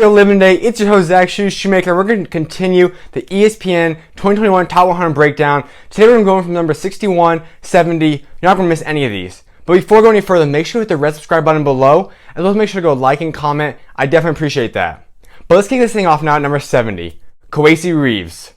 Living Day, it's your host Zach Schumaker. We're going to continue the ESPN 2021 Top 100 breakdown. Today we're going from number 61, 70. You're not going to miss any of these. But before we go any further, make sure to hit the red subscribe button below, as well as make sure to go like and comment. I definitely appreciate that. But let's kick this thing off now at number 70, Kowacie Reeves.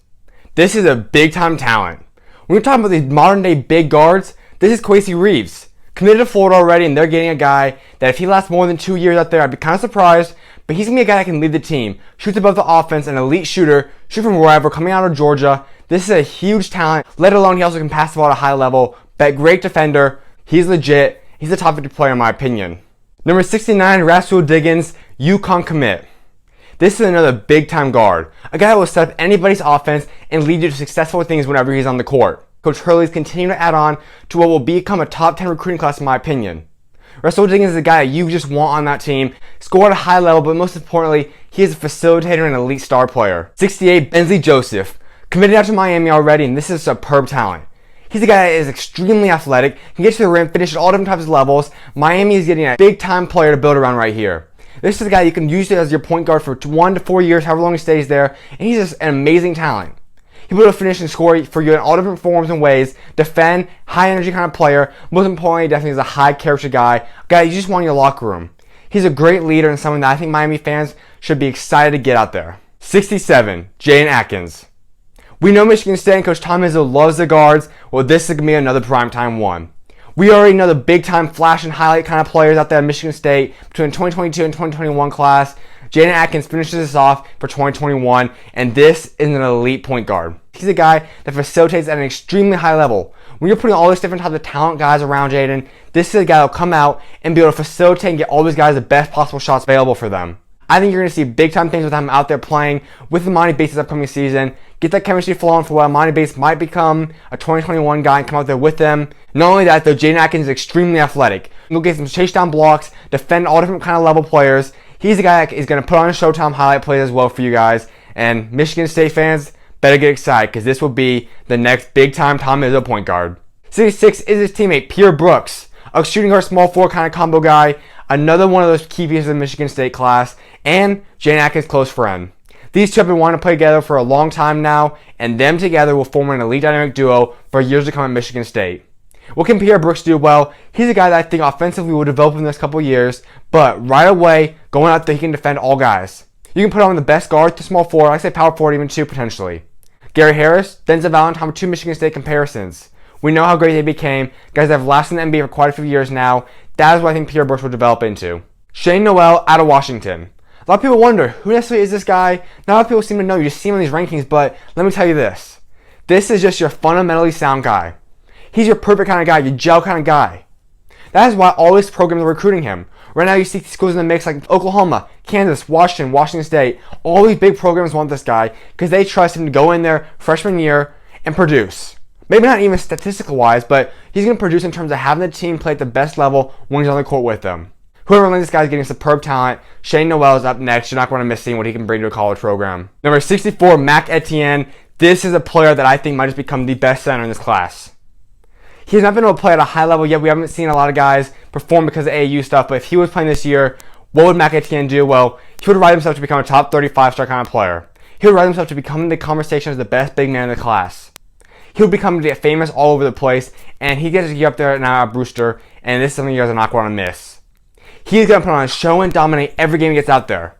This is a big time talent. When we're talking about these modern day big guards, this is Kowacie Reeves. Committed to Florida already, and they're getting a guy that if he lasts more than 2 years out there, I'd be kind of surprised. But he's going to be a guy that can lead the team, shoots above the offense, an elite shooter, shoot from wherever, coming out of Georgia. This is a huge talent, let alone he also can pass the ball at a high level. But great defender. He's legit. He's a top 50 player in my opinion. Number 69, Rahsool Diggins, UCONN commit. This is another big time guard. A guy that will set up anybody's offense and lead you to successful things whenever he's on the court. Coach Hurley's continuing to add on to what will become a top 10 recruiting class in my opinion. Rahsool Diggins is a guy that you just want on that team, score at a high level, but most importantly, he is a facilitator and elite star player. 68, Bensley Joseph. Committed out to Miami already, and this is a superb talent. He's a guy that is extremely athletic, can get to the rim, finish at all different types of levels. Miami is getting a big time player to build around right here. This is a guy you can use as your point guard for 1 to 4 years, however long he stays there, and he's just an amazing talent. He'll be able to finish and score for you in all different forms and ways, defend, high energy kind of player. Most importantly, definitely is a high character guy, a guy you just want in your locker room. He's a great leader and someone that I think Miami fans should be excited to get out there. 67, Jaden Akins. We know Michigan State and Coach Tom Izzo loves the guards. Well, this is going to be another primetime one. We already know the big time flash and highlight kind of players out there at Michigan State between 2022 and 2021 class. Jaden Akins finishes this off for 2021, and this is an elite point guard. He's a guy that facilitates at an extremely high level. When you're putting all these different types of talent guys around Jaden, this is a guy that will come out and be able to facilitate and get all these guys the best possible shots available for them. I think you're going to see big time things with him out there playing with Emoni Bates this upcoming season. Get that chemistry flowing for what Emoni Bates might become a 2021 guy and come out there with them. Not only that, though, Jaden Akins is extremely athletic. He'll get some chase down blocks, defend all different kind of level players. He's a guy that is going to put on a Showtime highlight plays as well for you guys. And Michigan State fans, better get excited because this will be the next big time Tom Izzo point guard. 66 is his teammate Pierre Brooks, a shooting guard small forward kind of combo guy. Another one of those key pieces of the Michigan State class, and Jaden Akins' close friend. These two have been wanting to play together for a long time now, and them together will form an elite dynamic duo for years to come at Michigan State. What can Pierre Brooks do? Well, he's a guy that I think offensively will develop in the next couple of years, but right away, going out there, he can defend all guys. You can put on the best guard to small forward, I say power forward even two potentially. Gary Harris, Denzel Valentine with two Michigan State comparisons. We know how great they became, guys that have lasted in the NBA for quite a few years now. That is what I think Pierre Brooks will develop into. Nowell out of Washington. A lot of people wonder, who necessarily is this guy? Not a lot of people seem to know. You just see him on these rankings, but let me tell you this. This is just your fundamentally sound guy. He's your perfect kind of guy, your gel kind of guy. That is why all these programs are recruiting him. Right now you see schools in the mix like Oklahoma, Kansas, Washington State. All these big programs want this guy because they trust him to go in there freshman year and produce. Maybe not even statistical wise, but he's going to produce in terms of having the team play at the best level when he's on the court with them. Whoever lands this guy is getting superb talent. Nowell is up next. You're not going to miss seeing what he can bring to a college program. Number 64, Etienne. This is a player that I think might just become the best center in this class. He's not been able to play at a high level yet. We haven't seen a lot of guys perform because of AAU stuff, but if he was playing this year, what would Etienne do? Well, he would write himself to become a top 35 star kind of player. He would write himself to become in the conversation as the best big man in the class. He would become famous all over the place, and he gets to get up there now at Brewster, and this is something you guys are not going to miss. He's going to put on a show and dominate every game he gets out there.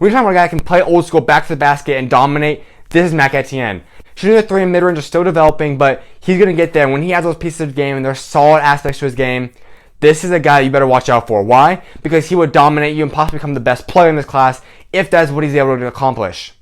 We're talking about a guy that can play old school, back to the basket, and dominate. This is Etienne. Shooting the three and mid-range are still developing, but he's going to get there. When he has those pieces of the game and there's solid aspects to his game, this is a guy that you better watch out for. Why? Because he would dominate you and possibly become the best player in this class if that's what he's able to accomplish.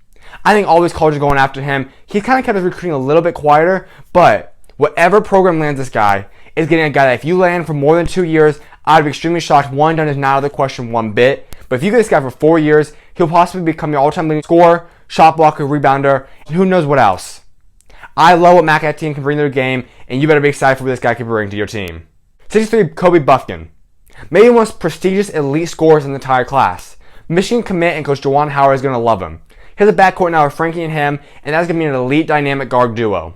I think all these colleges are going after him. He's kind of kept his recruiting a little bit quieter, but whatever program lands this guy is getting a guy that if you land for more than 2 years, I'd be extremely shocked. One done is not out of the question one bit. But if you get this guy for 4 years, he'll possibly become your all-time leading scorer, shot blocker, rebounder, and who knows what else. I love what Etienne can bring to the game, and you better be excited for what this guy can bring to your team. 63, Kobe Bufkin. Maybe one of the most prestigious elite scorers in the entire class. Michigan commit and Coach Juwan Howard is going to love him. He has a backcourt now with Frankie and him, and that's going to be an elite dynamic guard duo.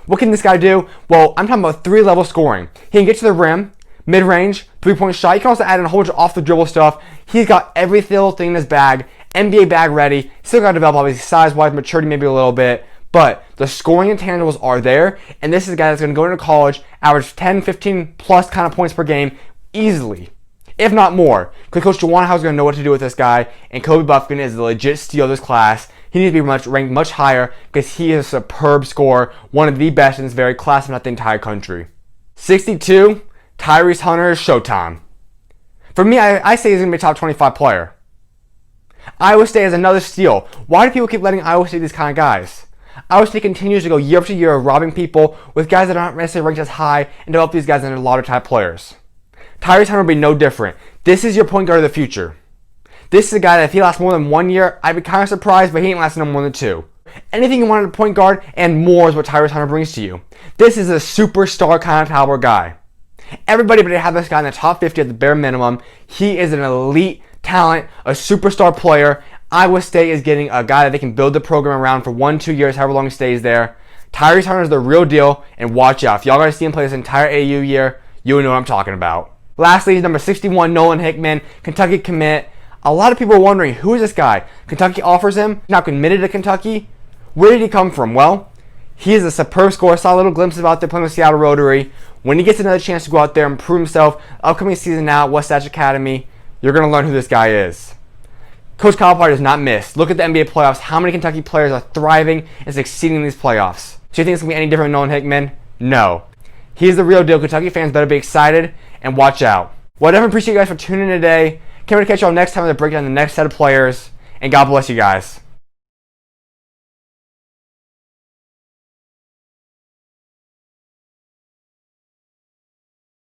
What can this guy do? Well, I'm talking about 3-level scoring. He can get to the rim, mid-range, 3-point shot. He can also add in a whole bunch of off-the-dribble stuff. He's got every little thing in his bag, NBA bag ready. Still got to develop, obviously, size-wise, maturity maybe a little bit. But the scoring intangibles are there. And this is a guy that's going to go into college, average 10, 15 plus kind of points per game easily, if not more. Because Coach Juwan Howard's going to know what to do with this guy. And Kobe Bufkin is the legit steal of this class. He needs to be ranked much higher because he is a superb scorer, one of the best in this very class, if not the entire country. 62, Tyrese Hunter is showtime. For me, I say he's going to be a top 25 player. Iowa State is another steal. Why do people keep letting Iowa State these kind of guys? Iowa State continues to go year after year robbing people with guys that aren't necessarily ranked as high and develop these guys into lottery type players. Tyrese Hunter will be no different. This is your point guard of the future. This is a guy that if he lasts more than 1 year, I'd be kind of surprised, but he ain't lasting no more than 2. Anything you want at a point guard and more is what Tyrese Hunter brings to you. This is a superstar kind of caliber guy. Everybody but to have this guy in the top 50 at the bare minimum. He is an elite talent, a superstar player. Iowa State is getting a guy that they can build the program around for 1-2 years, however long he stays there. Tyrese Hunter is the real deal, and watch out. If y'all gotta see him play this entire AU year, you know what I'm talking about. Lastly, he's number 61, Nolan Hickman, Kentucky commit. A lot of people are wondering, who is this guy? Kentucky offers him, now committed to Kentucky. Where did he come from? Well, he is a superb scorer. Saw little glimpses out there playing with Seattle Rotary. When he gets another chance to go out there and prove himself, upcoming season now at Wasatch Academy, you're going to learn who this guy is. Coach Calipari does not miss. Look at the NBA playoffs. How many Kentucky players are thriving and succeeding in these playoffs? Do you think it's going to be any different than Nolan Hickman? No. He's the real deal. Kentucky fans better be excited and watch out. Well, I definitely appreciate you guys for tuning in today. Can't wait to catch y'all next time to break down the next set of players. And God bless you guys.